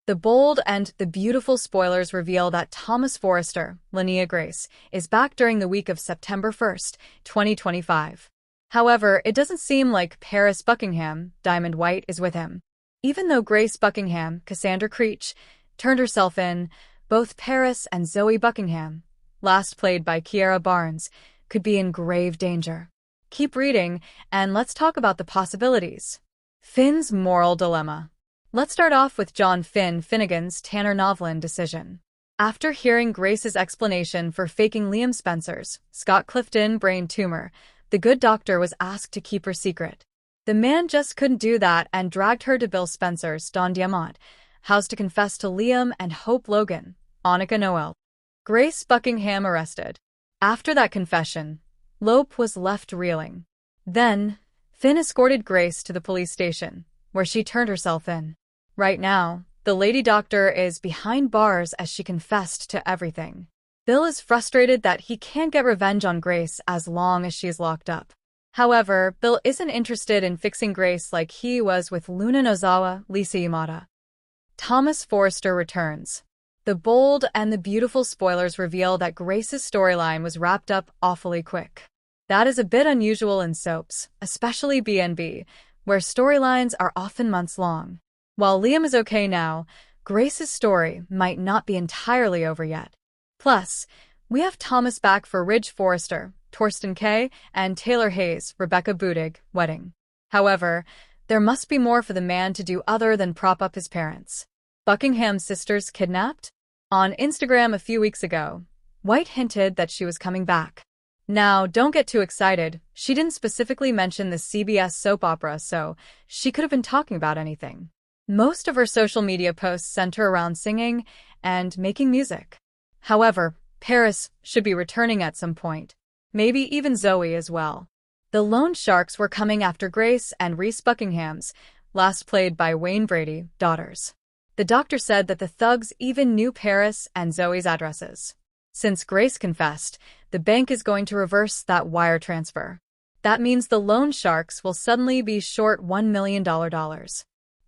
The bold and the beautiful spoilers reveal that Thomas Forrester, Linnea Grace, is back during the week of September 1st, 2025. However, it doesn't seem like Paris Buckingham, Diamond White, is with him. Even though Grace Buckingham, Cassandra Creech, turned herself in, both Paris and Zoe Buckingham, last played by Kiara Barnes, could be in grave danger. Keep reading, and let's talk about the possibilities. Finn's moral dilemma. Let's start off with John Finnegan's Tanner Novlin decision. After hearing Grace's explanation for faking Liam Spencer's Scott Clifton brain tumor, the good doctor was asked to keep her secret. The man just couldn't do that and dragged her to Bill Spencer's Don Diamont house to confess to Liam and Hope Logan, Annika Noel. Grace Buckingham arrested. After that confession, Lope was left reeling. Then, Finn escorted Grace to the police station, where she turned herself in. Right now, the lady doctor is behind bars as she confessed to everything. Bill is frustrated that he can't get revenge on Grace as long as she is locked up. However, Bill isn't interested in fixing Grace like he was with Luna Nozawa, Lisa Yamada. Thomas Forrester returns. The bold and the beautiful spoilers reveal that Grace's storyline was wrapped up awfully quick. That is a bit unusual in soaps, especially B&B, where storylines are often months long. While Liam is okay now, Grace's story might not be entirely over yet. Plus, we have Thomas back for Ridge Forrester, Torsten Kay, and Taylor Hayes, Rebecca Budig, wedding. However, there must be more for the man to do other than prop up his parents. Buckingham's sisters kidnapped? On Instagram a few weeks ago, White hinted that she was coming back. Now, don't get too excited. She didn't specifically mention the CBS soap opera, so she could have been talking about anything. Most of her social media posts center around singing and making music. However, Paris should be returning at some point. Maybe even Zoe as well. The loan sharks were coming after Grace and Reese Buckingham's, last played by Wayne Brady, daughters. The doctor said that the thugs even knew Paris and Zoe's addresses. Since Grace confessed, the bank is going to reverse that wire transfer. That means the loan sharks will suddenly be short $1 million.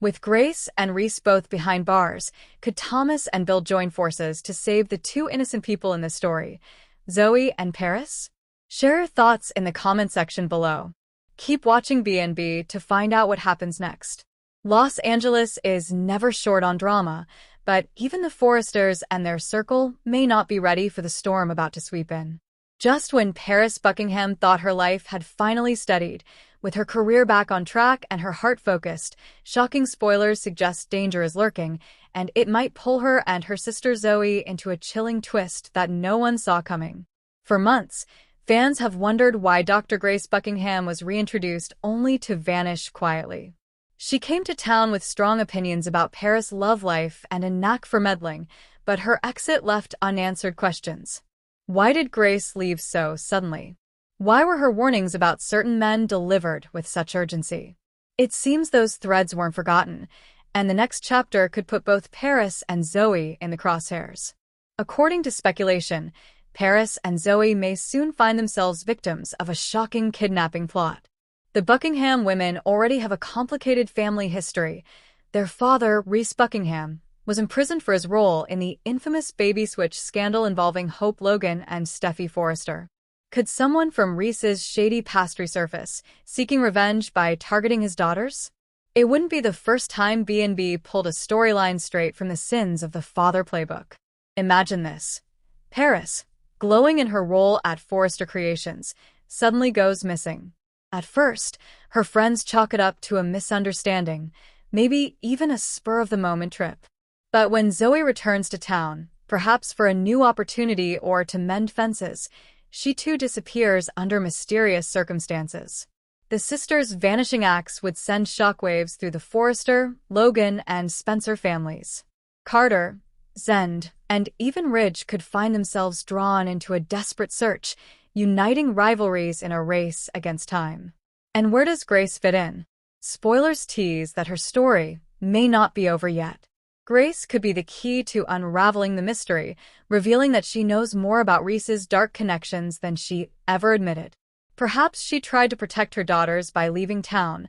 With Grace and Reese both behind bars, could Thomas and Bill join forces to save the two innocent people in this story, Zoe and Paris? Share your thoughts in the comment section below. Keep watching B&B to find out what happens next. Los Angeles is never short on drama, but even the Forresters and their circle may not be ready for the storm about to sweep in. Just when Paris Buckingham thought her life had finally steadied, with her career back on track and her heart focused, shocking spoilers suggest danger is lurking, and it might pull her and her sister Zoe into a chilling twist that no one saw coming. For months, fans have wondered why Dr. Grace Buckingham was reintroduced only to vanish quietly. She came to town with strong opinions about Paris' love life and a knack for meddling, but her exit left unanswered questions. Why did Grace leave so suddenly? Why were her warnings about certain men delivered with such urgency? It seems those threads weren't forgotten, and the next chapter could put both Paris and Zoe in the crosshairs. According to speculation, Paris and Zoe may soon find themselves victims of a shocking kidnapping plot. The Buckingham women already have a complicated family history. Their father, Reese Buckingham, was imprisoned for his role in the infamous baby switch scandal involving Hope Logan and Steffy Forrester. Could someone from Reese's shady past resurface, seeking revenge by targeting his daughters? It wouldn't be the first time B&B pulled a storyline straight from the sins of the father playbook. Imagine this. Paris, glowing in her role at Forrester Creations, suddenly goes missing. At first, her friends chalk it up to a misunderstanding, maybe even a spur-of-the-moment trip. But when Zoe returns to town, perhaps for a new opportunity or to mend fences, she too disappears under mysterious circumstances. The sisters' vanishing acts would send shockwaves through the Forrester, Logan, and Spencer families. Carter, Zend, and even Ridge could find themselves drawn into a desperate search, uniting rivalries in a race against time. And where does Grace fit in? Spoilers tease that her story may not be over yet. Grace could be the key to unraveling the mystery, revealing that she knows more about Reese's dark connections than she ever admitted. Perhaps she tried to protect her daughters by leaving town,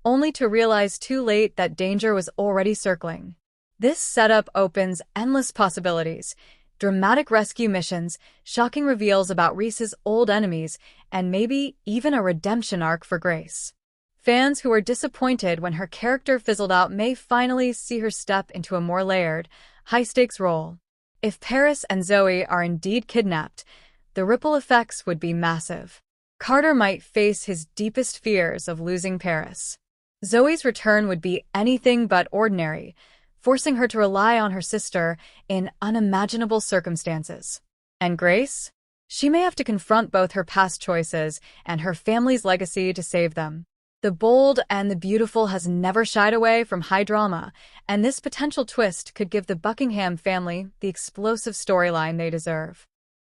only to realize too late that danger was already circling. This setup opens endless possibilities. Dramatic rescue missions, shocking reveals about Reese's old enemies, and maybe even a redemption arc for Grace. Fans who were disappointed when her character fizzled out may finally see her step into a more layered, high-stakes role. If Paris and Zoe are indeed kidnapped, the ripple effects would be massive. Carter might face his deepest fears of losing Paris. Zoe's return would be anything but ordinary, forcing her to rely on her sister in unimaginable circumstances. And Grace? She may have to confront both her past choices and her family's legacy to save them. The Bold and the Beautiful has never shied away from high drama, and this potential twist could give the Buckingham family the explosive storyline they deserve.